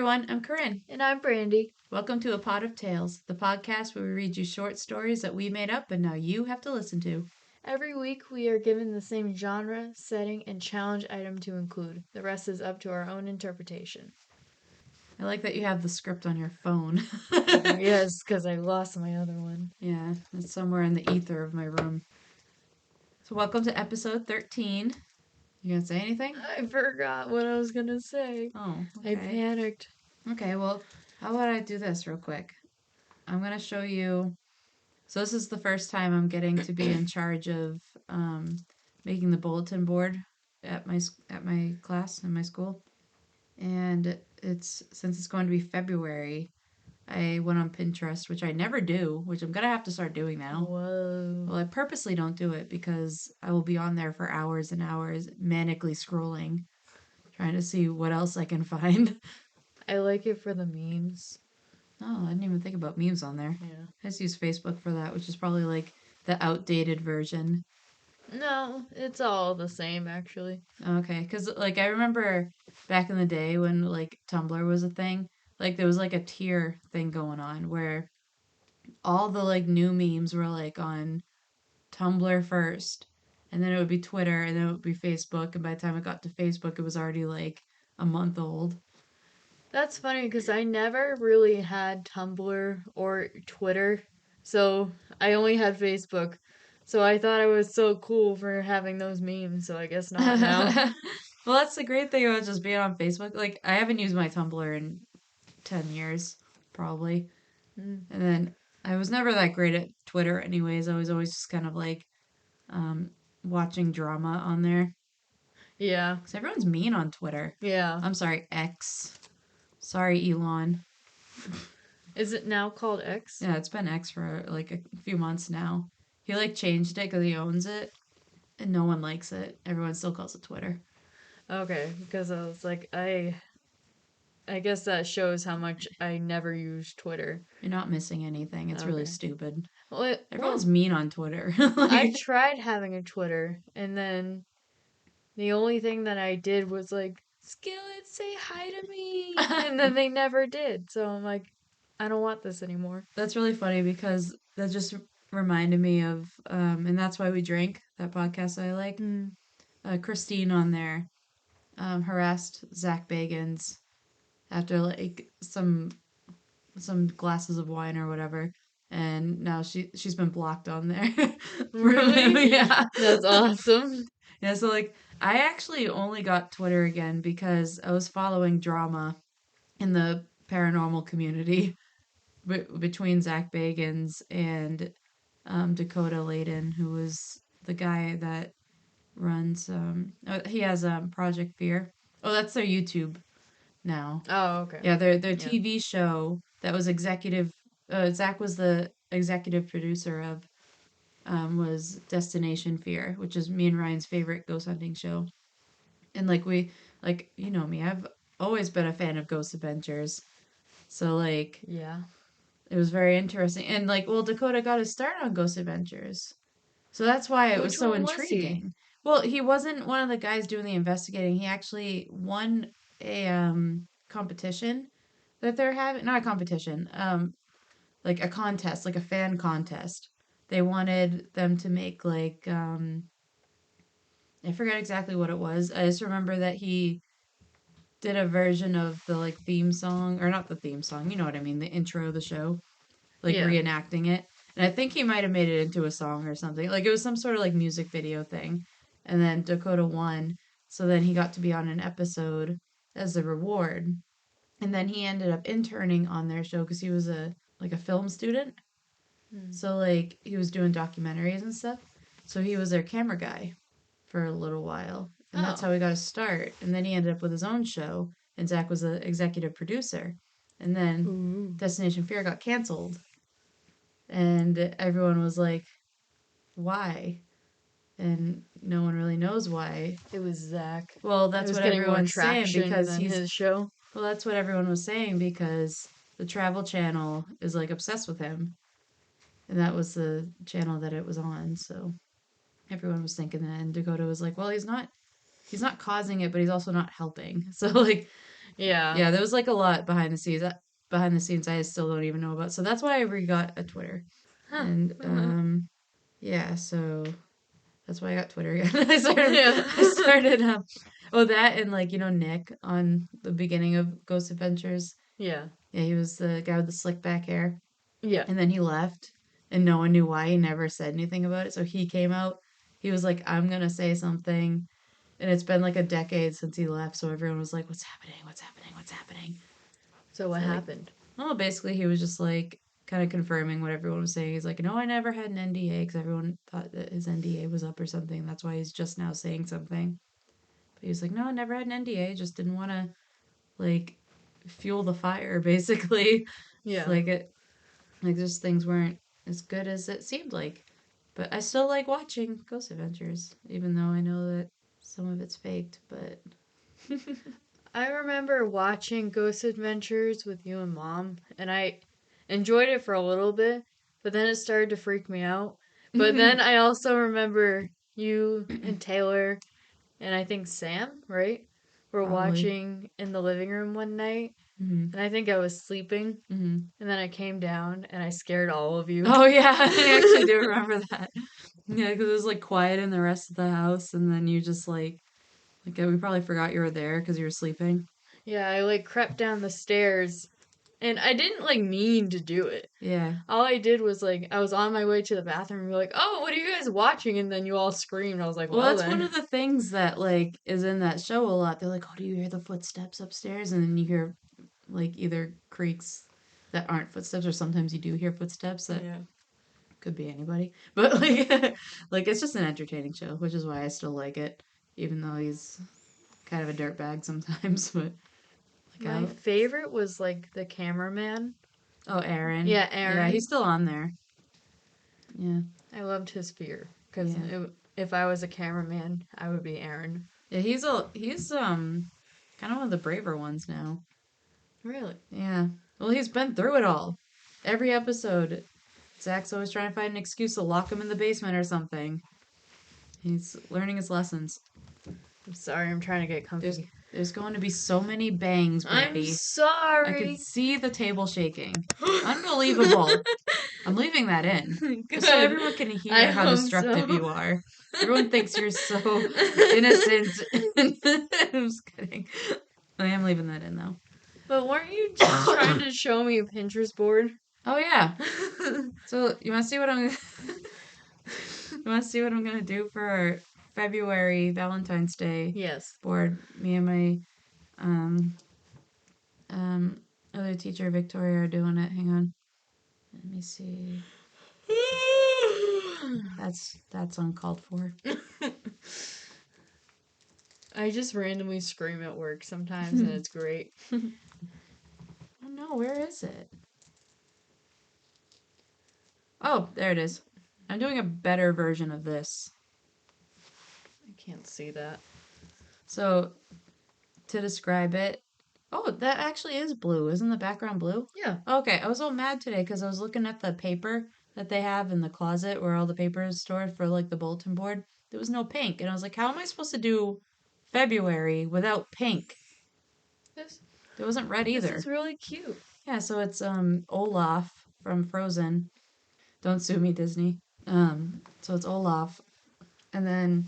everyone, I'm Corinne. And I'm Brandi. Welcome to A Pot of Tales, the podcast where we read you short stories that we made up and now you have to listen to. Every week we are given the same genre, setting, and challenge item to include. The rest is up to our own interpretation. I like that you have the script on your phone. Yes, because I lost my other one. Yeah, it's somewhere in the ether of my room. So welcome to episode 13. You gonna say anything? I forgot what I was going to say. Oh, okay. I panicked. Okay, well, how about I do this real quick? I'm gonna show you. So this is the first time I'm getting to be in charge of making the bulletin board at my class in my school. And since it's going to be February, I went on Pinterest, which I never do, which I'm gonna have to start doing now. Whoa. Well, I purposely don't do it because I will be on there for hours and hours, manically scrolling, trying to see what else I can find. I like it for the memes. Oh, I didn't even think about memes on there. Yeah. I just use Facebook for that, which is probably like the outdated version. No, it's all the same actually. Okay, because like I remember back in the day when like Tumblr was a thing, like there was like a tier thing going on where all the like new memes were like on Tumblr first, and then it would be Twitter, and then it would be Facebook, and by the time it got to Facebook, it was already like a month old. That's funny because I never really had Tumblr or Twitter, so I only had Facebook. So I thought I was so cool for having those memes, so I guess not now. Well, that's the great thing about just being on Facebook. Like, I haven't used my Tumblr in 10 years, probably. Mm. And then I was never that great at Twitter, anyways. I was always just kind of like um, watching drama on there. Yeah, Because everyone's mean on Twitter. yeah. I'm sorry, X. Sorry, Elon. Is it now called X? Yeah, it's been X for like a few months now. He like changed it because he owns it, and no one likes it. Everyone still calls it Twitter. Okay, because I was like, I guess that shows how much I never use Twitter. You're not missing anything. It's really Okay. stupid. Well, Everyone's mean on Twitter. I Like, tried having a Twitter, and then the only thing that I did was like, Skillet, say hi to me. And then they never did. So I'm like, I don't want this anymore. that's really funny because that just reminded me of, and that's why we drink that podcast I like. Mm. Christine on there harassed Zach Bagans after like some glasses of wine or whatever, and now she's been blocked on there from him. Really? Yeah, That's awesome. yeah. So like, I actually only got Twitter again because I was following drama in the paranormal community between Zach Bagans and Dakota Layden, who was the guy that runs. He has Project Fear. Oh, that's their YouTube now. Oh, okay. Yeah, their Yeah. TV show that was executive. Zach was the executive producer of. Was Destination Fear, which is me and Ryan's favorite ghost hunting show. And like you know me, I've always been a fan of Ghost Adventures. So like Yeah. it was very interesting. And like, well, Dakota got his start on Ghost Adventures. So that's why it was Which so one was he? intriguing. Well, he wasn't one of the guys doing the investigating. He actually won a competition that they're having, not a competition, like a contest, like a fan contest. They wanted them to make like I forget exactly what it was. I just remember that he did a version of the like theme song, or not the theme song, you know what I mean, the intro of the show, like Yeah. reenacting it. And I think he might have made it into a song or something. Like it was some sort of like music video thing. And then Dakota won. So then he got to be on an episode as a reward. And then he ended up interning on their show because he was a film student. Mm. So like he was doing documentaries and stuff. So he was their camera guy for a little while. And that's Oh. how he got his start. And then he ended up with his own show. And Zach was the executive producer. And then Ooh. Destination Fear got canceled. And everyone was like, why? And no one really knows why. It was Zach. Well, It that's was what getting more everyone's saying traction because than his show. well, that's what everyone was saying because the Travel Channel is like obsessed with him. And that was the channel that it was on. So everyone was thinking that. And Dakota was like, well, he's not causing it, but he's also not helping. So like Yeah. Yeah, there was like a lot behind the scenes. Behind the scenes, I still don't even know about. So that's why I re-got a Twitter. Huh. And yeah, so that's why I got Twitter again. I started, Yeah. I started, oh, that and like, Nick on the beginning of Ghost Adventures. Yeah. Yeah, he was the guy with the slick back hair. Yeah. And then he left and no one knew why. He never said anything about it. So he came out. He was like, I'm going to say something. And it's been like a decade since he left. So everyone was like, what's happening? What's happening? What's happening? So what So like, happened? well, basically he was just like kind of confirming what everyone was saying. He's like, no, I never had an NDA because everyone thought that his NDA was up or something. That's why he's just now saying something. But he was like, no, I never had an NDA. Just didn't want to like fuel the fire, basically. It's Yeah. like just things weren't as good as it seemed like. But I still like watching Ghost Adventures, even though I know that some of it's faked. But I remember watching Ghost Adventures with you and Mom, and I enjoyed it for a little bit, but then it started to freak me out. But then I also remember you and Taylor and I think Sam, right? Were probably. watching in the living room one night, Hmm. and I think I was sleeping, Hmm. and then I came down and I scared all of you. Oh yeah, I actually do remember that. Yeah, because it was like quiet in the rest of the house, and then you just like we probably forgot you were there because you were sleeping. Yeah, I like crept down the stairs, and I didn't like mean to do it. Yeah. All I did was like I was on my way to the bathroom and you're like, "Oh, what are you guys watching?" And then you all screamed. I was like, Well, "Well that's one then." of the things that like is in that show a lot. They're like, "Oh, do you hear the footsteps upstairs?" And then you hear like either creaks that aren't footsteps, or sometimes you do hear footsteps that Yeah. could be anybody. But like, like it's just an entertaining show, which is why I still like it, even though he's kind of a dirtbag sometimes. But like, My favorite was like the cameraman. oh, Aaron, Yeah, yeah, he's Aaron. still on there. Yeah, I loved his fear because yeah, if I was a cameraman, I would be Aaron. yeah. He's kind of one of the braver ones now. Really? Yeah. Well, he's been through it all. Every episode, Zach's always trying to find an excuse to lock him in the basement or something. He's learning his lessons. I'm sorry, I'm trying to get There's comfy. there's going to be so many bangs, I'm Brandi. I could sorry. see the table shaking. Unbelievable. I'm leaving that in. Just so Good. everyone can I hear how hope destructive so. you are. Everyone thinks you're so innocent. I'm just kidding. I am leaving that in though. But weren't you just trying to show me a Pinterest board? Oh yeah. So you want to see what I'm? You want to see what I'm gonna do for our February Valentine's Day Yes. board? Me and my um um other teacher Victoria are doing it. Hang on. Let me see. That's uncalled for. I just randomly scream at work sometimes and it's great. Oh no, where is it? Oh, there it is. I'm doing a better version of this. I can't see that. So to describe it, oh, that actually is blue. Isn't the background blue? Yeah. Okay, I was all mad today because I was looking at the paper that they have in the closet where all the paper is stored for like the bulletin board. There was no pink, and I was like, how am I supposed to do February without pink? This There wasn't red this is either. really cute. Yeah, so it's Olaf from Frozen. Don't sue me, Disney. So it's Olaf, and then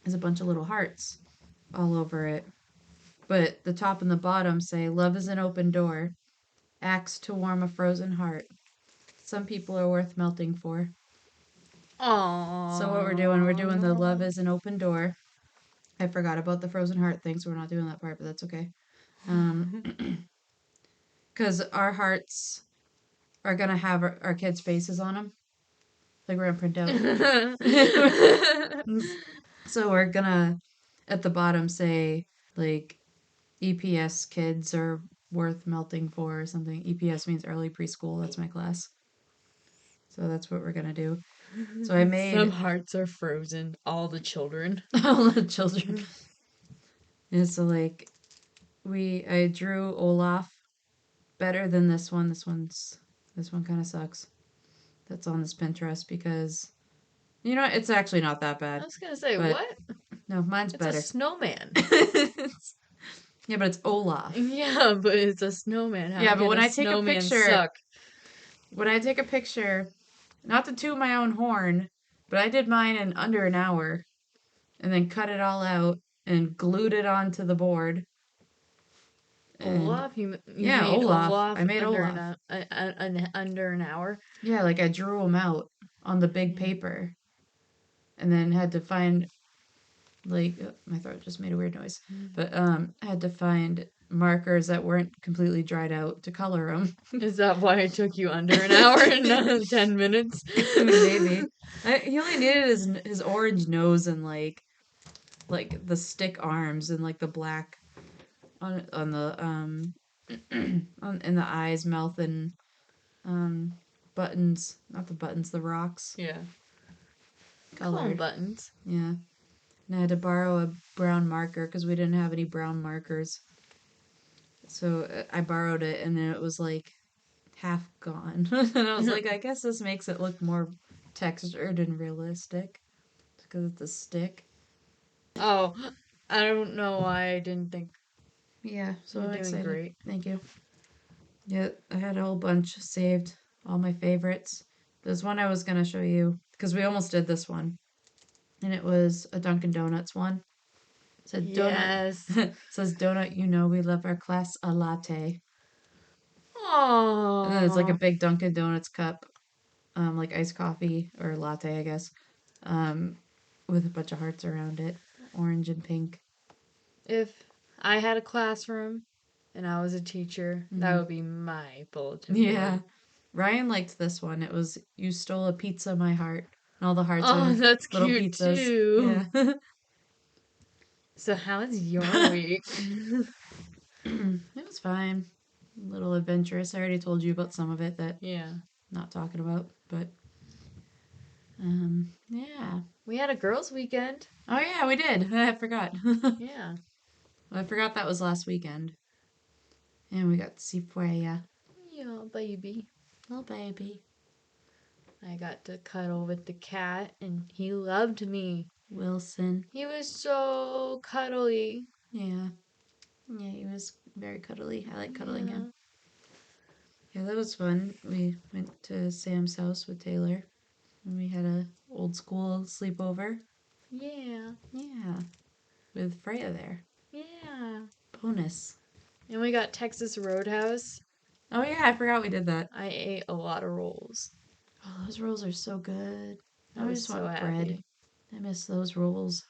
there's a bunch of little hearts all over it. But the top and the bottom say, "Love is an open door, acts to warm a frozen heart. Some people are worth melting for." So what we're doing the "Love Aww. is an open door." I forgot about the frozen heart thing, so we're not doing that part, but that's okay. Um, because our hearts are gonna have our kids' faces on them, like we're gonna print out. So we're gonna at the bottom say like EPS kids are worth melting for or something. EPS means early preschool. That's my class. So that's what we're gonna do. So I Some made hearts are frozen. All the children. all the children. And so like I drew Olaf better than this one. This one kind of sucks. That's on this Pinterest because it's actually not that I bad. was gonna say, But what? no, mine's It's a better. snowman. Yeah, but it's Olaf. Yeah, but it's a snowman. How Yeah, but can when a I take a snowman picture, suck? not to toot my own horn, but I did mine in under an hour and then cut it all out and glued it onto the board. And Olaf, you yeah, made Olaf. Olaf I made under Olaf. under an hour. Yeah, like I drew him out on the big Mm. paper and then had to find like my throat just made a weird noise. But I had to find markers that weren't completely dried out to color them. Is that why it took you under an hour and not 10 minutes? I mean, maybe. He only needed his orange nose and like the stick arms and like the black on the in the eyes, mouth, and um buttons. Not the buttons, the rocks Yeah. Call 'em colored. buttons. Yeah. And I had to borrow a brown marker because we didn't have any brown markers. So I borrowed it, and then it was like half gone. And I was like, I guess this makes it look more textured and realistic because it's a stick. Oh, I don't know why I didn't think. Yeah, so You're I'm doing excited. great. Thank you. Yeah, I had a whole bunch saved, all my favorites. There's one I was gonna show you because we almost did this one, and it was a Dunkin' Donuts one. It said donut. Yes. Says donut. You know we love our class a latte, and then it's like a Aww. big Dunkin' Donuts cup, like iced coffee or latte, I guess, um, with a bunch of hearts around it, orange and pink. If I had a classroom and I was a teacher, that Hmm. would be my bulletin Yeah, board. Ryan liked this one. It was "You stole a pizza, my heart," and all the hearts Oh, are that's little cute pizzas. too. Yeah. So, how was your week? It was fine. A little adventurous. I already told you about some of it that I'm Yeah. not talking about, but yeah. We had a girls' weekend. Oh yeah, we did. I forgot. Yeah. I forgot that was last weekend. And we got to see Freya. Yeah, baby. Little baby. I got to cuddle with the cat and he loved me. Wilson. He was so cuddly. Yeah. Yeah, he was very cuddly. I like cuddling him. Yeah. Yeah, that was fun. We went to Sam's house with Taylor and we had a old school sleepover. Yeah. Yeah. With Freya there. Yeah. Bonus. And we got Texas Roadhouse. Oh yeah, I forgot we did that. I ate a lot of rolls. Oh, those rolls are so good. I Now I was just so want bread. happy. I miss those rolls.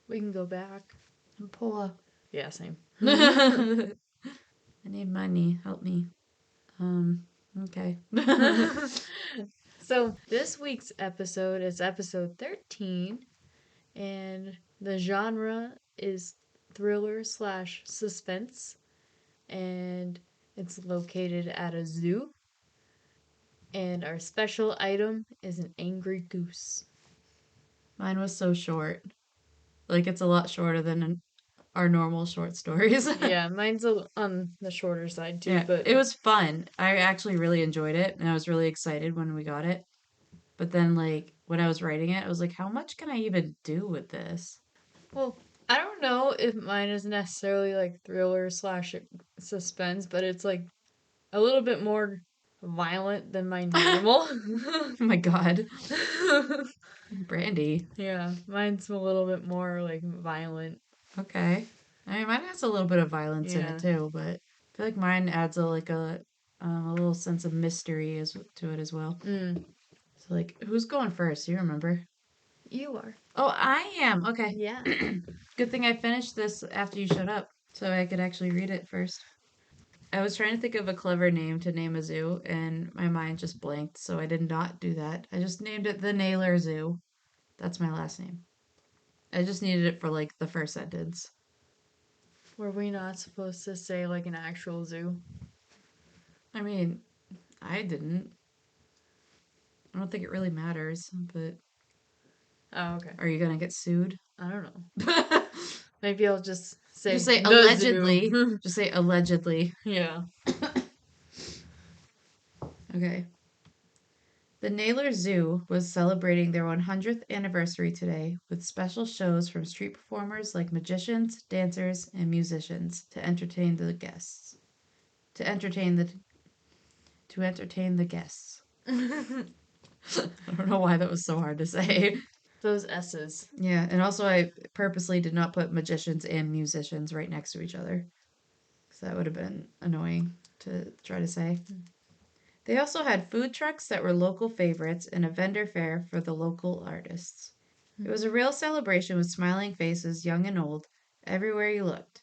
We can go back. I'm poor. Yeah, same. I need money. Help me. Okay. So, this week's episode is episode 13, and the genre is thriller slash suspense, and it's located at a zoo. And our special item is an angry goose. Mine was so short. Like it's a lot shorter than our normal short stories. Yeah, mine's on the shorter side too, Yeah, but it was fun. I actually really enjoyed it, and I was really excited when we got it. But then, like when I was writing it, I was like, "How much can I even do with this?" well, I don't know if mine is necessarily like thriller slash suspense, but it's like a little bit more violent than my Oh normal. my god, Brandi. Yeah, mine's a little bit more like violent. Okay. I mean, mine has a little bit of violence in it Yeah. too, but I feel like mine adds a little sense of mystery to it as well. Mm, So like, who's going first? You remember? you are. Oh, I am. Okay. Yeah. Good thing I finished this after you shut up, so I could actually read it first. I was trying to think of a clever name to name a zoo, and my mind just blanked, so I did not do that. I just named it the Naylor Zoo. That's my last name. I just needed it for like the first sentence. Were we not supposed to say like an actual zoo? I mean, I didn't. I don't think it really matters, but Oh, okay. are you gonna get sued? I don't know. Maybe I'll just Just say say the allegedly. zoo. Just say allegedly. Yeah. Okay. The Naylor Zoo was celebrating their 100th anniversary today with special shows from street performers like magicians, dancers, and musicians to entertain the guests. To entertain the to entertain the guests. I don't know why that was so hard to say. Those S's. Yeah, and also I purposely did not put magicians and musicians right next to each other because that would have been annoying to try to say. They also had food trucks that were local favorites and a vendor fair for the local artists. It was a real celebration with smiling faces, young and old, everywhere you looked.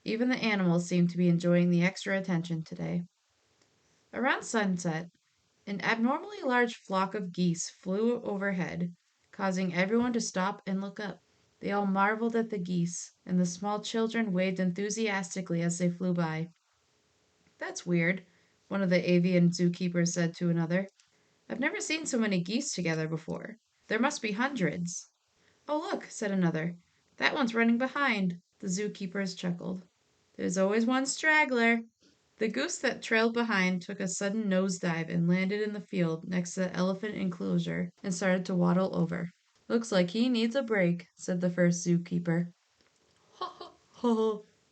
Even the animals seemed to be enjoying the extra attention today. Around sunset, an abnormally large flock of geese flew overhead, causing everyone to stop and look up. They all marveled at the geese, and the small children waved enthusiastically as they flew by. That's weird, one of the avian zookeepers said to another. I've never seen so many geese together before. There must be hundreds. Oh, look, said another. That one's running behind. The zookeepers chuckled. There's always one straggler. The goose that trailed behind took a sudden nosedive and landed in the field next to the elephant enclosure and started to waddle over. Looks like he needs a break, said the first zookeeper.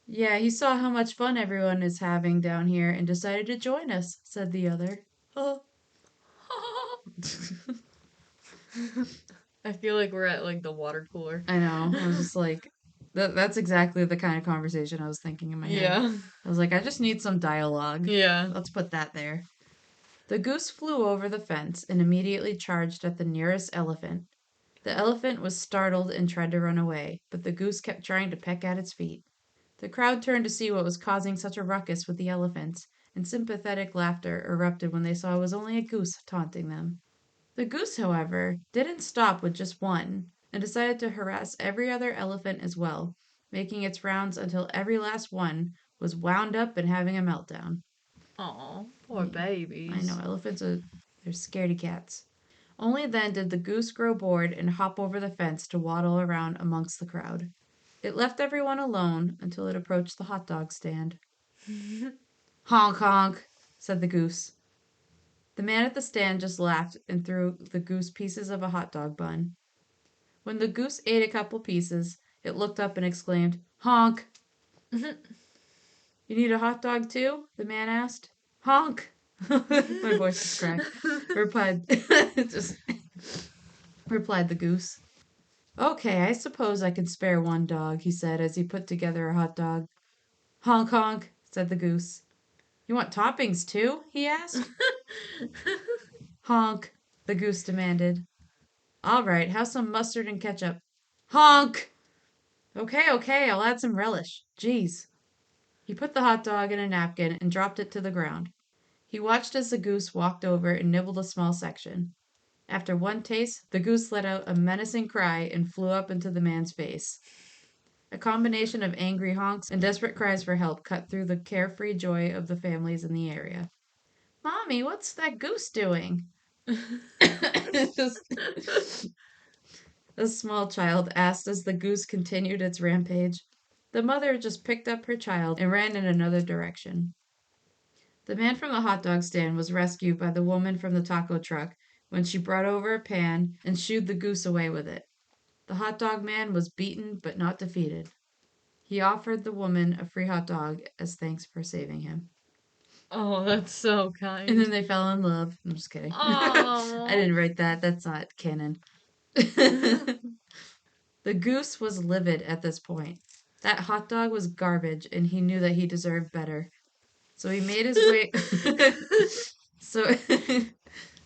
Yeah, he saw how much fun everyone is having down here and decided to join us, said the other. I feel like we're at like the water cooler. I know. I was just like, that's exactly the kind of conversation I was thinking in my head. Yeah. I was like, I just need some dialogue. Yeah. Let's put that there. The goose flew over the fence and immediately charged at the nearest elephant. The elephant was startled and tried to run away, but the goose kept trying to peck at its feet. The crowd turned to see what was causing such a ruckus with the elephants, and sympathetic laughter erupted when they saw it was only a goose taunting them. The goose, however, didn't stop with just one, and decided to harass every other elephant as well, making its rounds until every last one was wound up and having a meltdown. Oh, poor Yeah, I know, babies. elephants are they're scaredy cats. Only then did the goose grow bored and hop over the fence to waddle around amongst the crowd. It left everyone alone until it approached the hot dog stand. Honk honk, said the goose. The man at the stand just laughed and threw the goose pieces of a hot dog bun. When the goose ate a couple pieces, it looked up and exclaimed, Honk! You need a hot dog too? The man asked. Honk! My voice is cracked. Replied, just replied the goose. Okay, I suppose I can spare one dog, he said as he put together a hot dog. Honk honk, said the goose. You want toppings too? He asked. Honk, the goose demanded. All right, have some mustard and ketchup. Honk! Okay, okay, I'll add some relish. Geez. He put the hot dog in a napkin and dropped it to the ground. He watched as the goose walked over and nibbled a small section. After one taste, the goose let out a menacing cry and flew up into the man's face. A combination of angry honks and desperate cries for help cut through the carefree joy of the families in the area. Mommy, what's that goose doing? Just a small child asked as the goose continued its rampage. The mother just picked up her child and ran in another direction. The man from the hot dog stand was rescued by the woman from the taco truck when she brought over a pan and shooed the goose away with it. The hot dog man was beaten but not defeated. He offered the woman a free hot dog as thanks for saving him. Oh, that's so And kind. then they fell in love. I'm just kidding. I Oh. didn't write that. That's not canon. The goose was livid at this point. That hot dog was garbage, and he knew that he deserved better. So he made his way. so,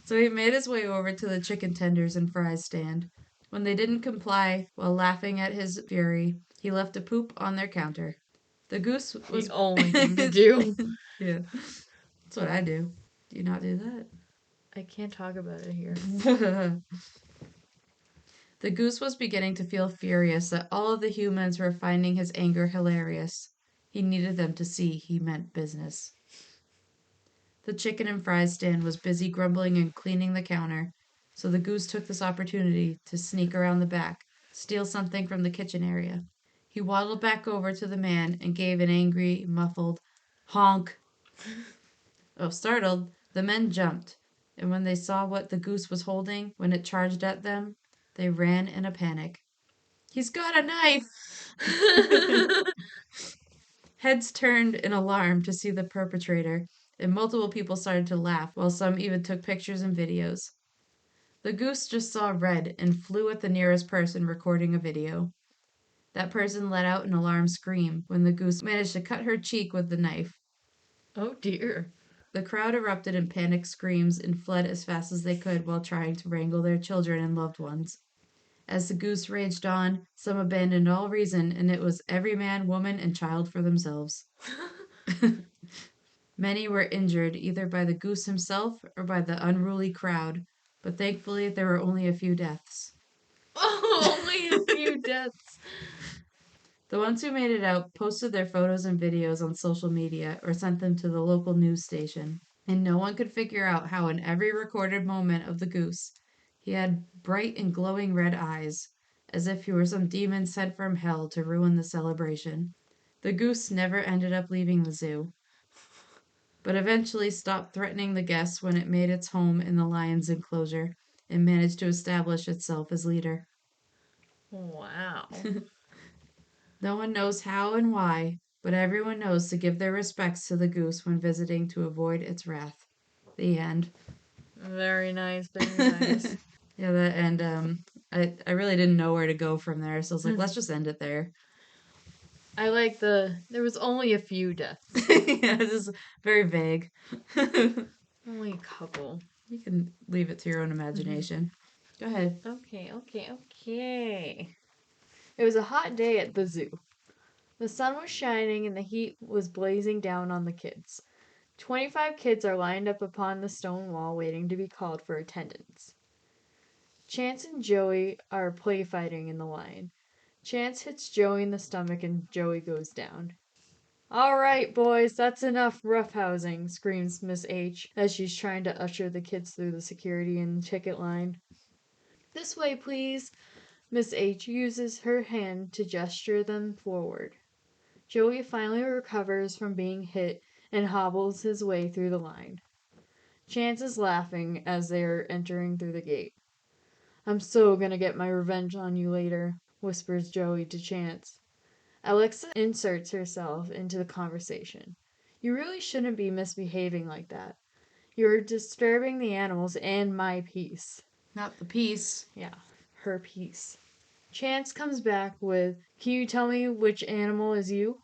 so he made his way over to the chicken tenders and fries stand. When they didn't comply, while laughing at his fury, he left a poop on their counter. The goose The was. only thing to do. Yeah, that's what I do. Do you not do I can't talk about it here. that? The goose was beginning to feel furious that all of the humans were finding his anger hilarious. He needed them to see he meant business. The chicken and fries stand was busy grumbling and cleaning the counter, so the goose took this opportunity to sneak around the back, steal something from the kitchen area. He waddled back over to the man and gave an angry, muffled honk. Oh, startled, the men jumped. And when they saw what the goose was holding when it charged at them, they ran in a panic. He's got a knife! Heads turned in alarm to see the perpetrator, and multiple people started to laugh, while some even took pictures and videos. The goose just saw red and flew at the nearest person recording a video. That person let out an alarmed scream when the goose managed to cut her cheek with the knife. Oh dear. The crowd erupted in panicked screams and fled as fast as they could while trying to wrangle their children and loved ones. As the goose raged on, some abandoned all reason, and it was every man, woman, and child for themselves. Many were injured either by the goose himself or by the unruly crowd, but thankfully there were only a few deaths. Oh, only a few deaths. The ones who made it out posted their photos and videos on social media or sent them to the local news station. And no one could figure out how, in every recorded moment of the goose, he had bright and glowing red eyes, as if he were some demon sent from hell to ruin the celebration. The goose never ended up leaving the zoo, but eventually stopped threatening the guests when it made its home in the lion's enclosure and managed to establish itself as leader. Wow. No one knows how and why, but everyone knows to give their respects to the goose when visiting to avoid its wrath. The end. Very nice, very nice. Yeah, that and I really didn't know where to go from there, so I was like, let's just end it there. I like there was only a few deaths. Yeah, this is very vague. Only a couple. You can leave it to your own imagination. Go ahead. Okay. It was a hot day at the zoo. The sun was shining and the heat was blazing down on the kids. 25 kids are lined up upon the stone wall waiting to be called for attendance. Chance and Joey are play fighting in the line. Chance hits Joey in the stomach and Joey goes down. All right, boys, that's enough roughhousing, screams Miss H as she's trying to usher the kids through the security and ticket line. This way, please. Miss H uses her hand to gesture them forward. Joey finally recovers from being hit and hobbles his way through the line. Chance is laughing as they are entering through the gate. I'm so gonna get my revenge on you later, whispers Joey to Chance. Alexa inserts herself into the conversation. You really shouldn't be misbehaving like that. You're disturbing the animals and my peace. Not the piece. Yeah, her peace. Chance comes back with, can you tell me which animal is you?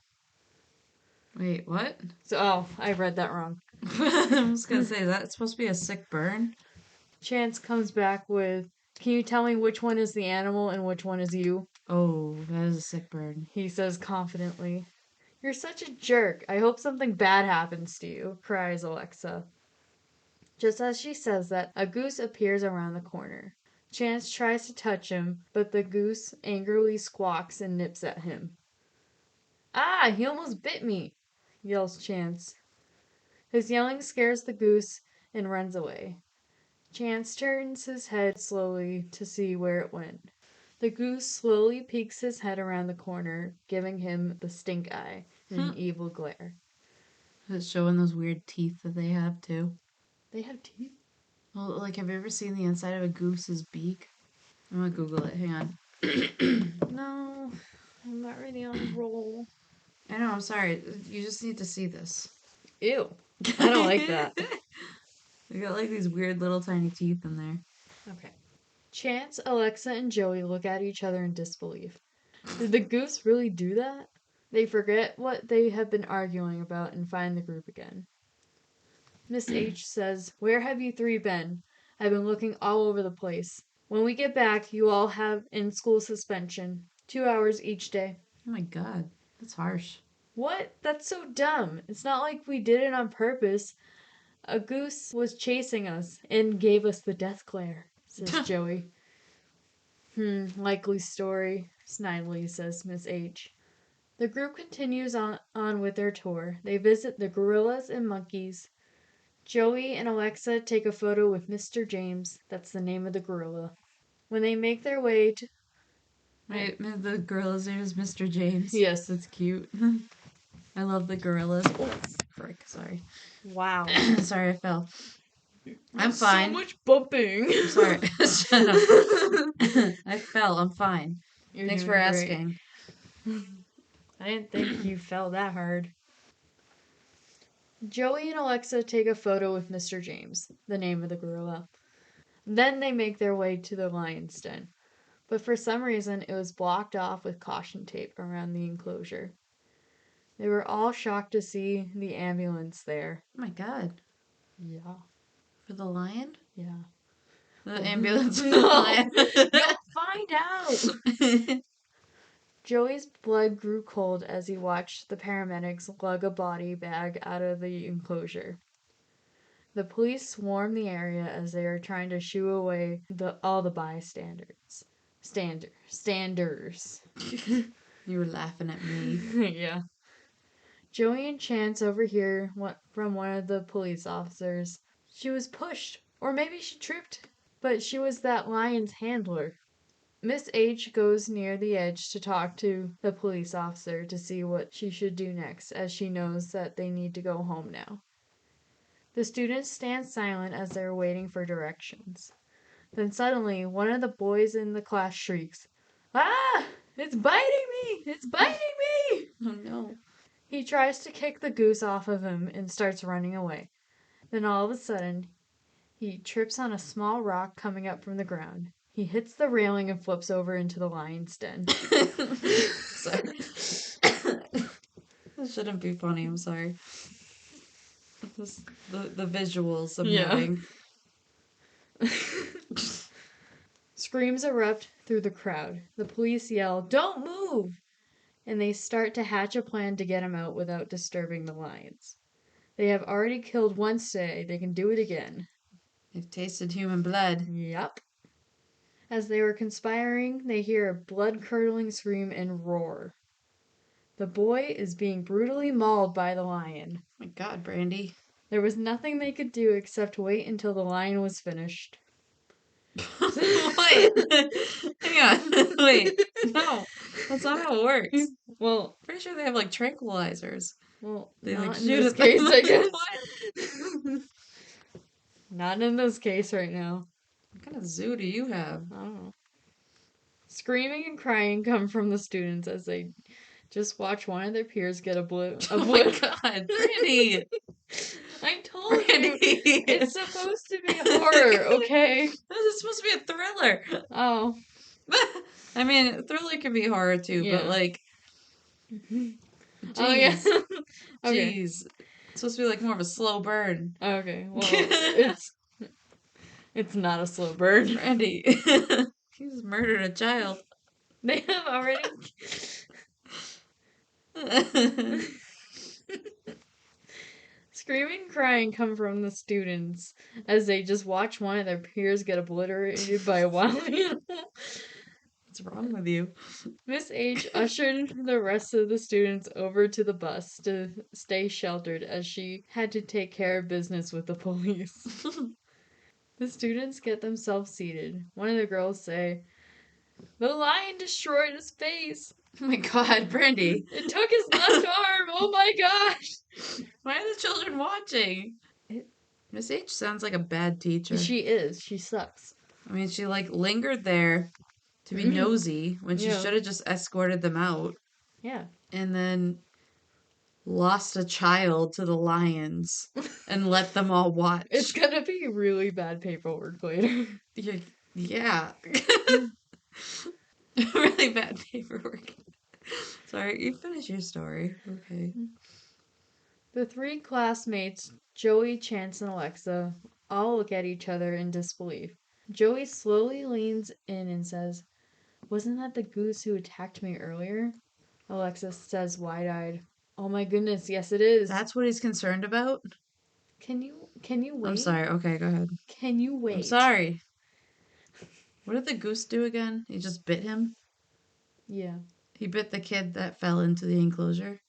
Wait, what? I read that wrong. I was gonna say, that's supposed to be a sick burn. Chance comes back with, can you tell me which one is the animal and which one is you? Oh, that is a sick burn. He says confidently. You're such a jerk. I hope something bad happens to you, cries Alexa. Just as she says that, a goose appears around the corner. Chance tries to touch him, but the goose angrily squawks and nips at him. Ah, he almost bit me, yells Chance. His yelling scares the goose and runs away. Chance turns his head slowly to see where it went. The goose slowly peeks his head around the corner, giving him the stink eye and an evil glare. It's showing those weird teeth that they have too. They have teeth? Well, like, have you ever seen the inside of a goose's beak? I'm gonna Google it. Hang on. No, I'm not really on a roll. I know, I'm sorry. You just need to see this. Ew. I don't like that. They got like these weird little tiny teeth in there. Okay. Chance, Alexa, and Joey look at each other in disbelief. Did the goose really do that? They forget what they have been arguing about and find the group again. Miss H says, where have you three been? I've been looking all over the place. When we get back, you all have in-school suspension. 2 hours each day. Oh my god, that's harsh. What? That's so dumb. It's not like we did it on purpose. A goose was chasing us and gave us the death glare, says Joey. Likely story, snidely says Miss H. The group continues on with their tour. They visit the gorillas and monkeys. Joey and Alexa take a photo with Mr. James. That's the name of the gorilla. When they make their way to... Wait, the gorilla's name is Mr. James? Yes. That's cute. I love the gorillas. Oh, frick, sorry. Wow. Sorry, I fell. I'm fine. So much bumping. I'm sorry. Shut up. I fell. I'm fine. You're Thanks for doing great. asking. I didn't think you fell that hard. Joey and Alexa take a photo with Mr. James, the name of the gorilla. Then they make their way to the lion's den. But for some reason, it was blocked off with caution tape around the enclosure. They were all shocked to see the ambulance there. Oh my god. Yeah. For the lion? Yeah. The ambulance for the No. lion. You'll find out. Joey's blood grew cold as he watched the paramedics lug a body bag out of the enclosure. The police swarmed the area as they were trying to shoo away all the bystanders. Standers. You were laughing at me. Yeah. Joey and Chance overhear from one of the police officers. She was pushed, or maybe she tripped, but she was that lion's handler. Miss H goes near the edge to talk to the police officer to see what she should do next, as she knows that they need to go home now. The students stand silent as they're waiting for directions. Then suddenly, one of the boys in the class shrieks, "Ah! It's biting me! It's biting me!" Oh no. He tries to kick the goose off of him and starts running away. Then all of a sudden, he trips on a small rock coming up from the ground. He hits the railing and flips over into the lion's den. Sorry. That shouldn't be funny. I'm sorry. The visuals I'm having. Screams erupt through the crowd. The police yell, "Don't move!" And they start to hatch a plan to get him out without disturbing the lions. They have already killed once today. They can do it again. They've tasted human blood. Yep. As they were conspiring, they hear a blood-curdling scream and roar. The boy is being brutally mauled by the lion. Oh my god, Brandi. There was nothing they could do except wait until the lion was finished. Wait. Hang on. Wait. No. That's not how it works. Well, Pretty sure they have like tranquilizers. well, They not like in shoot this at case, them. I guess. What? Not in this case right now. What kind of zoo do you have? I don't know. Screaming and crying come from the students as they just watch one of their peers get Oh my god, Brandi! I told Brandi! you, it's supposed to be horror, okay? This is supposed to be a thriller. Oh. I mean, thriller can be horror too, Yeah. but like, Oh, yeah. jeez, Okay. jeez, it's supposed to be like more of a slow burn. Okay, well, it's not a slow burn. Brandi, he just murdered a child. They have already. Screaming and crying come from the students as they just watch one of their peers get obliterated by a wild animal. What's wrong with you? Miss H ushered the rest of the students over to the bus to stay sheltered as she had to take care of business with the police. The students get themselves seated. One of the girls say, "The lion destroyed his face. Oh my god, Brandi. It took his left arm. Oh my gosh." Why are the children watching? Miss H sounds like a bad teacher. She is. She sucks. I mean, she like lingered there to be nosy when she Yeah. should have just escorted them out. Yeah. And then lost a child to the lions and let them all watch. It's gonna be really bad paperwork later. Yeah. Really bad paperwork. Sorry, you finish your story. Okay. The three classmates, Joey, Chance, and Alexa, all look at each other in disbelief. Joey slowly leans in and says, "Wasn't that the goose who attacked me earlier?" Alexa says wide-eyed, "Oh my goodness, yes it is." That's what he's concerned about? Can you wait? I'm sorry. Okay, go ahead. Can you wait? I'm sorry. What did the goose do again? He just bit him? Yeah. He bit the kid that fell into the enclosure?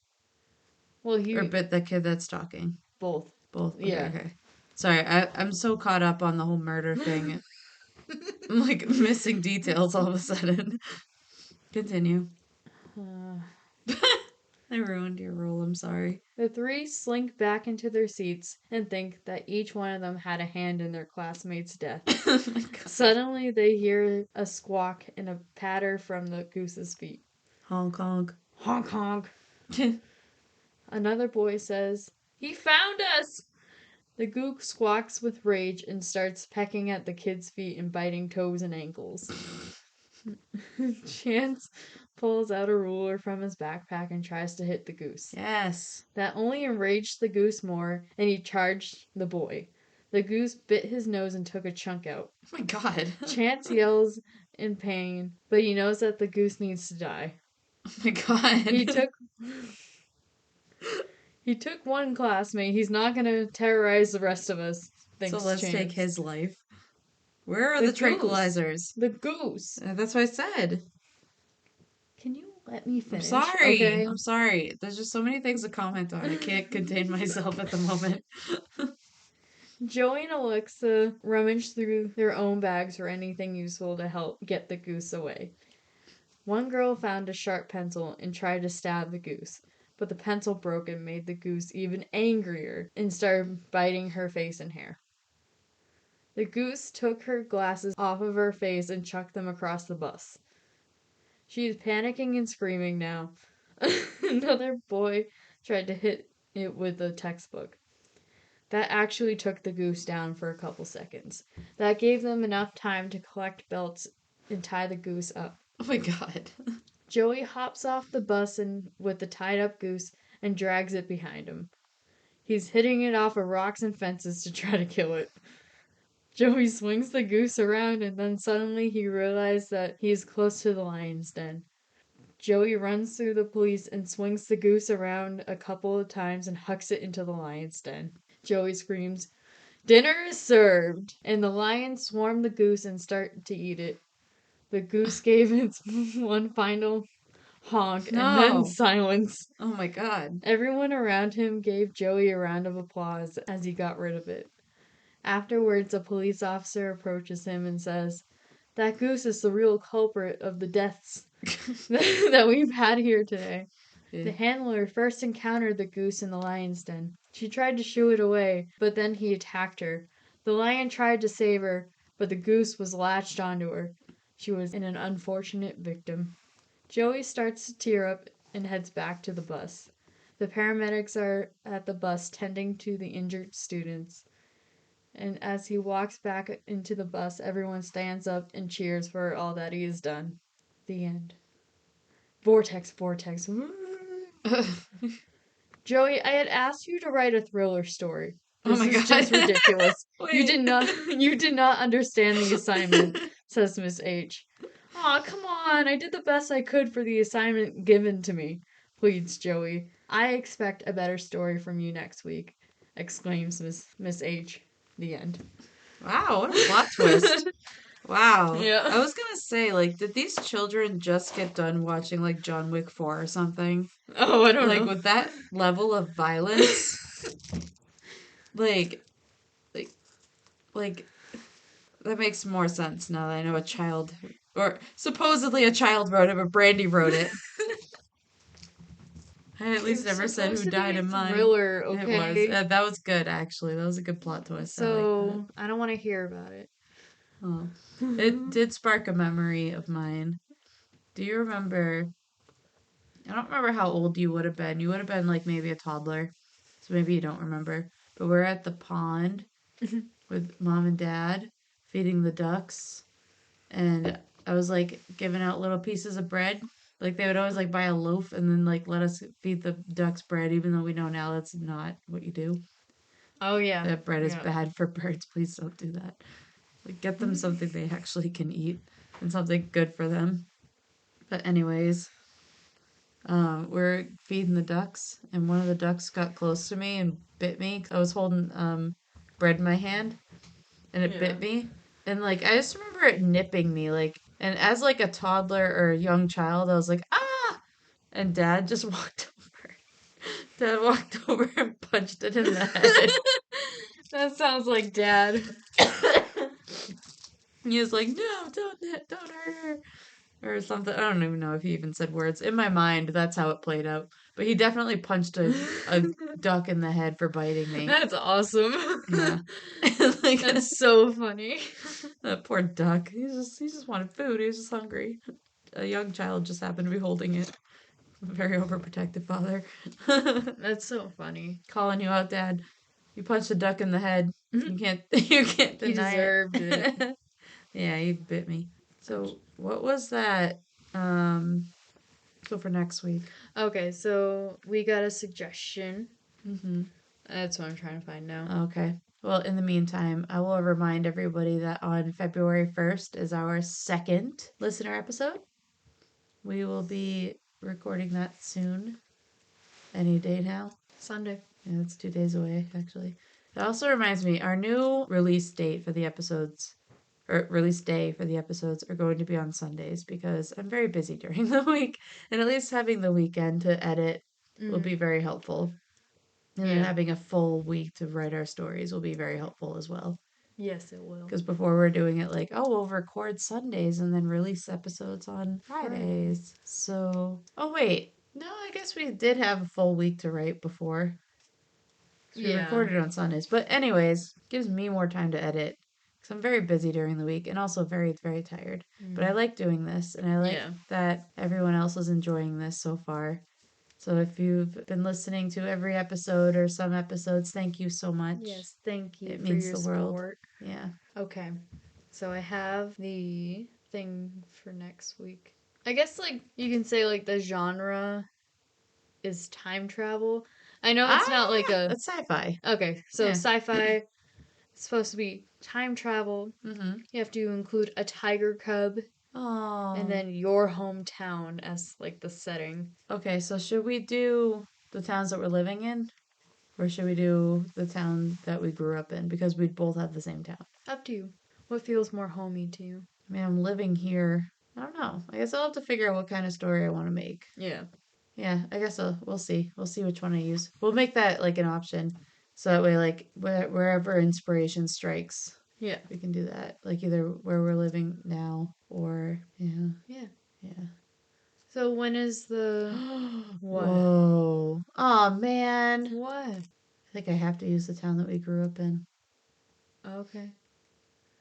Well, Or bit the kid that's stalking? both. Both? Okay, Yeah. okay. Sorry, I'm so caught up on the whole murder thing. I'm like missing details all of a sudden. Continue. I ruined your role. I'm sorry. The three slink back into their seats and think that each one of them had a hand in their classmate's death. Oh my god. Suddenly, they hear a squawk and a patter from the goose's feet. Honk honk. Honk honk. Another boy says, "He found us!" The goose squawks with rage and starts pecking at the kid's feet and biting toes and ankles. Chance pulls out a ruler from his backpack and tries to hit the goose. Yes. That only enraged the goose more, and he charged the boy. The goose bit his nose and took a chunk out. Oh my god. Chance yells in pain, but he knows that the goose needs to die. Oh my god. He took one classmate. He's not gonna terrorize the rest of us. Thinks So let's Chance. take his life. Where are The the goose. tranquilizers? The goose. That's what I said. Can you let me I'm finish? sorry. Okay. I'm sorry. There's just so many things to comment on. I can't contain myself at the moment. Joey and Alexa rummage through their own bags for anything useful to help get the goose away. One girl found a sharp pencil and tried to stab the goose, but the pencil broke and made the goose even angrier and started biting her face and hair. The goose took her glasses off of her face and chucked them across the bus. She is panicking and screaming now. Another boy tried to hit it with a textbook. That actually took the goose down for a couple seconds. That gave them enough time to collect belts and tie the goose up. Oh my god. Joey hops off the bus and with the tied up goose and drags it behind him. He's hitting it off of rocks and fences to try to kill it. Joey swings the goose around and then suddenly he realizes that he's close to the lion's den. Joey runs through the police and swings the goose around a couple of times and hucks it into the lion's den. Joey screams, "Dinner is served!" And the lions swarm the goose and start to eat it. The goose gave its one final honk and then No. silence. Oh my god. Everyone around him gave Joey a round of applause as he got rid of it. Afterwards, a police officer approaches him and says, "That goose is the real culprit of the deaths that we've had here today." Yeah. The handler first encountered the goose in the lion's den. She tried to shoo it away, but then he attacked her. The lion tried to save her, but the goose was latched onto her. She was an unfortunate victim. Joey starts to tear up and heads back to the bus. The paramedics are at the bus tending to the injured students. And as he walks back into the bus, everyone stands up and cheers for all that he has done. The end. Vortex, vortex. Joey, I had asked you to write a thriller story. Oh This my is god. just ridiculous. You Wait. did not understand the assignment, says Miss H. Aw, come on. I did the best I could for the assignment given to me, pleads Joey. I expect a better story from you next week, exclaims Miss H. The end. Wow, what a plot twist. Wow. Yeah. I was gonna say, like, did these children just get done watching, like, John Wick 4 or something? Oh, I don't Like, know. with that level of violence, like, like, like, that makes more sense now that I know a child, or supposedly a child wrote it, but Brandi wrote it. I at least never said who died in mine. Thriller, It okay? was. That was good, actually. That was a good plot twist. I like that. So, I don't want to hear about it. Oh. It did spark a memory of mine. Do you remember? I don't remember how old you would have been. You would have been like maybe a toddler. So maybe you don't remember. But we're at the pond with mom and dad feeding the ducks. And I was like giving out little pieces of bread. Like they would always like buy a loaf and then like let us feed the ducks bread, even though we know now that's not what you do. Oh, yeah. That bread is Yeah. bad for birds. Please don't do that. Like get them something they actually can eat and something good for them. But anyways, we're feeding the ducks, and one of the ducks got close to me and bit me. I was holding bread in my hand, and it bit me. And like I just remember it nipping me, like. And as like a toddler or a young child, I was like, ah! And Dad just walked over. Dad walked over and punched it in the head. That sounds like Dad. He was like, no, don't hurt her. or something. I don't even know if he even said words. In my mind, that's how it played out. But he definitely punched a duck in the head for biting me. That's awesome. Yeah. Like That's so funny. that poor duck. He just wanted food. He was just hungry. A young child just happened to be holding it. A very overprotective father. That's so funny. Calling you out, Dad. You punched a duck in the head. You can't you can't He deny deserved it. it. Yeah, he bit me. So what was that? Um so for next week. Okay, so we got a suggestion. Mm-hmm. That's what I'm trying to find now. Okay. Well, in the meantime, I will remind everybody that on February 1st is our second listener episode. We will be recording that soon. Any day now. Sunday. Yeah, it's 2 days away, actually. It also reminds me, our new release date for the episodes, or release day for the episodes, are going to be on Sundays because I'm very busy during the week. And at least having the weekend to edit will be very helpful. And then Yeah. having a full week to write our stories will be very helpful as well. Yes, it will. Because before we're doing it like, oh, we'll record Sundays and then release episodes on Fridays. So, oh, wait. No, I guess we did have a full week to write before. So we Yeah. recorded on Sundays. But, anyways, gives me more time to edit. Because I'm very busy during the week and also very, very tired. But I like doing this and I like Yeah. that everyone else is enjoying this so far. So if you've been listening to every episode or some episodes, thank you so much. Yes, thank you It for means your the world. support. Yeah. Okay, so I have the thing for next week. I guess, like, you can say, like, the genre is time travel. I know it's not like a. That's sci-fi. Okay, so Yeah. sci fi is supposed to be time travel. Mm-hmm. You have to include a tiger cub Oh. and then your hometown as, like, the setting. Okay, so should we do the towns that we're living in? Or should we do the town that we grew up in? Because we'd both have the same town. Up to you. What feels more homey to you? I mean, I'm living here. I don't know. I guess I'll have to figure out what kind of story I want to make. Yeah. Yeah, I guess we'll see. We'll see which one I use. We'll make that like an option. So that way, like, wherever inspiration strikes, Yeah. we can do that. Like, either where we're living now or, yeah. Yeah. Yeah. So when is the. What? Whoa. Oh, man. What? I think I have to use the town that we grew up in. Okay.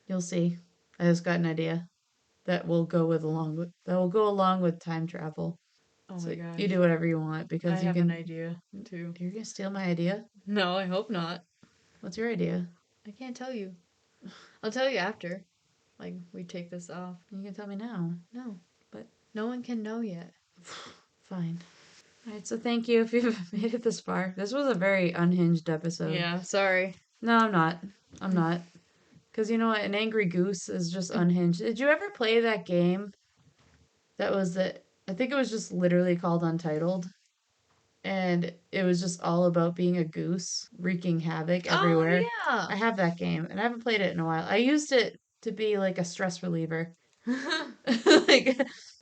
You'll see. I just got an idea that will go along with time travel. Oh So my gosh. you do whatever you want I because you have an can. idea too. You're gonna steal my idea. No, I hope not. What's your idea? I can't tell you. I'll tell you after. Like, we take this off. You can tell me now. No. But no one can know yet. Fine. All right. So thank you if you've made it this far. This was a very unhinged episode. Yeah, sorry. No, I'm not. I'm not. Because you know what? An angry goose is just unhinged. Did you ever play that game? That was the. I think it was just literally called Untitled. And it was just all about being a goose, wreaking havoc everywhere. Oh, I have that game, and I haven't played it in a while. I used it to be like a stress reliever, yeah. like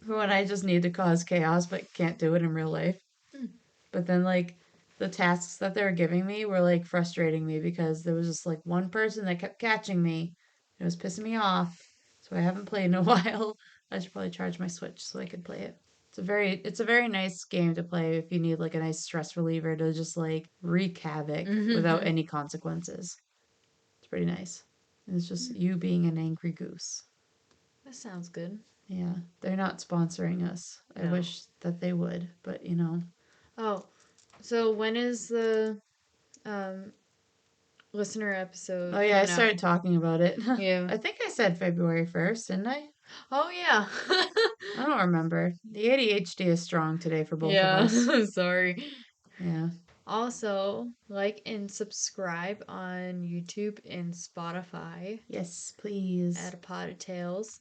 for when I just need to cause chaos but can't do it in real life. But then, like, the tasks that they were giving me were like frustrating me because there was just like one person that kept catching me. It was pissing me off. So I haven't played in a while. I should probably charge my Switch so I could play it. It's a very nice game to play if you need like a nice stress reliever to just like wreak havoc without any consequences. It's pretty nice. And it's just you being an angry goose. That sounds good. Yeah, they're not sponsoring us. I No. wish that they would, but you know. Oh, so when is the um listener episode Oh yeah, I coming out? started talking about it. Yeah. I think I said February 1st, didn't I? Oh yeah. I don't remember. The ADHD is strong today for both of Yeah, us. sorry. Yeah. Also, like and subscribe on YouTube and Spotify Yes, please. at A Pot of Tales.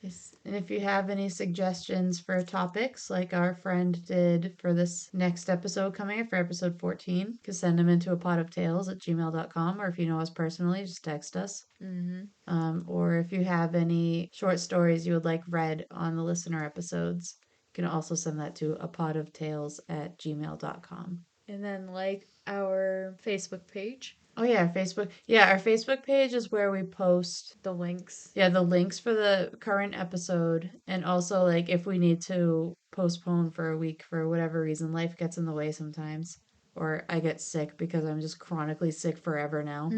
Yes. And if you have any suggestions for topics, like our friend did for this next episode coming up for episode 14, you can send them into a pot of tales at gmail.com. Or if you know us personally, just text us. Or if you have any short stories you would like read on the listener episodes, you can also send that to a pot of tales at gmail.com. And then like our Facebook page. Oh yeah, Facebook. Yeah, our Facebook page is where we post The links. the links for the current episode, and also like if we need to postpone for a week for whatever reason, life gets in the way sometimes, or I get sick because I'm just chronically sick forever now.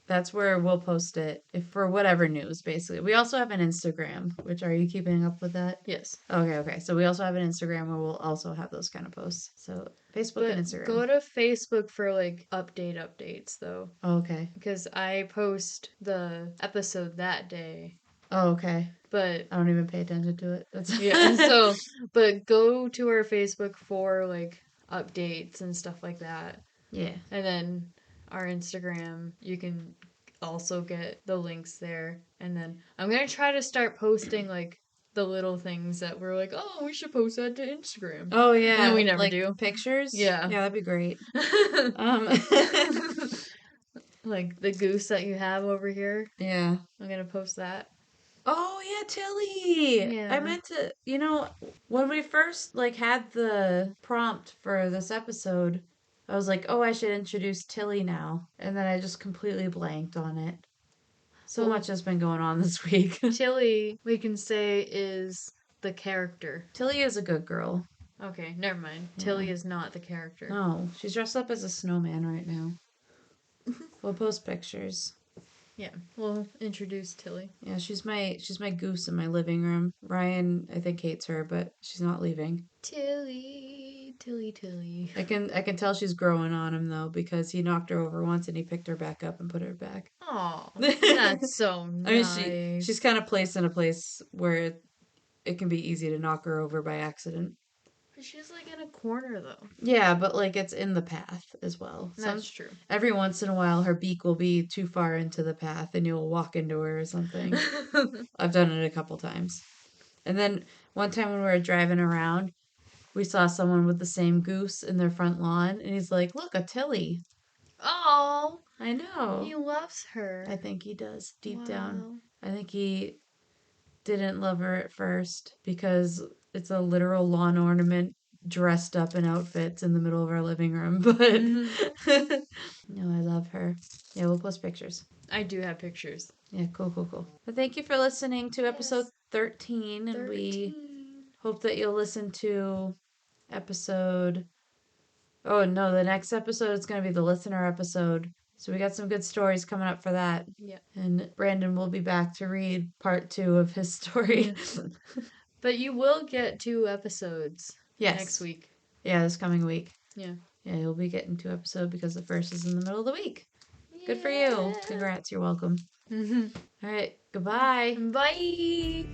That's where we'll post it if for whatever news, basically. We also have an Instagram, which are you keeping up with that? Yes. Okay. So we also have an Instagram where we'll also have those kind of posts. So Facebook and But Instagram. go to Facebook for like updates though. Okay. Because I post the episode that day. Oh, okay. But I don't even pay attention to it. That's yeah, so but go to our Facebook for like updates and stuff like that. Yeah. And then our Instagram, you can also get the links there. And then I'm going to try to start posting like the little things that we're like, oh, we should post that to Instagram. Oh And yeah, then we never like do. pictures. Yeah. Yeah, that'd be great. Um, Like the goose that you have over here. yeah. I'm going to post that. Oh yeah, Tilly. I Yeah. meant to, when we first like had the prompt for this episode, I was like, "Oh, I should introduce Tilly now." And then I just completely blanked on it. So Well, much has been going on this week. Tilly, we can say, is the character. Tilly is a good girl. Okay, never mind. Yeah. Tilly is not the character. No, she's dressed up as a snowman right now. We'll post pictures. Yeah, we'll introduce Tilly. Yeah, she's my goose in my living room. Ryan, I think, hates her, but she's not leaving. Tilly, Tilly, Tilly. I can tell she's growing on him though because he knocked her over once and he picked her back up and put her back. Oh, that's so I mean, nice. she's kind of placed in a place where it can be easy to knock her over by accident. But she's like in a corner though. Yeah, but like it's in the path as well. That's true. Every once in a while, her beak will be too far into the path and you'll walk into her or something. I've done it a couple times. And then one time when we were driving around, we saw someone with the same goose in their front lawn, and he's like, "Look, a Tilly." Oh, I know. he loves her. I think he does deep Wow. down. I think he didn't love her at first because it's a literal lawn ornament dressed up in outfits in the middle of our living room. But no, I love her. Yeah, we'll post pictures. I do have pictures. Yeah, cool. But thank you for listening to episode 13, and 13. we hope that you'll listen to episode. Oh no, the next episode is going to be the listener episode. So we got some good stories coming up for that. Yeah. And Brandon will be back to read part 2 of his story. But you will get 2 episodes next week. Yeah, this coming week. Yeah. Yeah, you'll be getting 2 episodes because the first is in the middle of the week. Good for you. Congrats, you're welcome. All right, goodbye. Bye.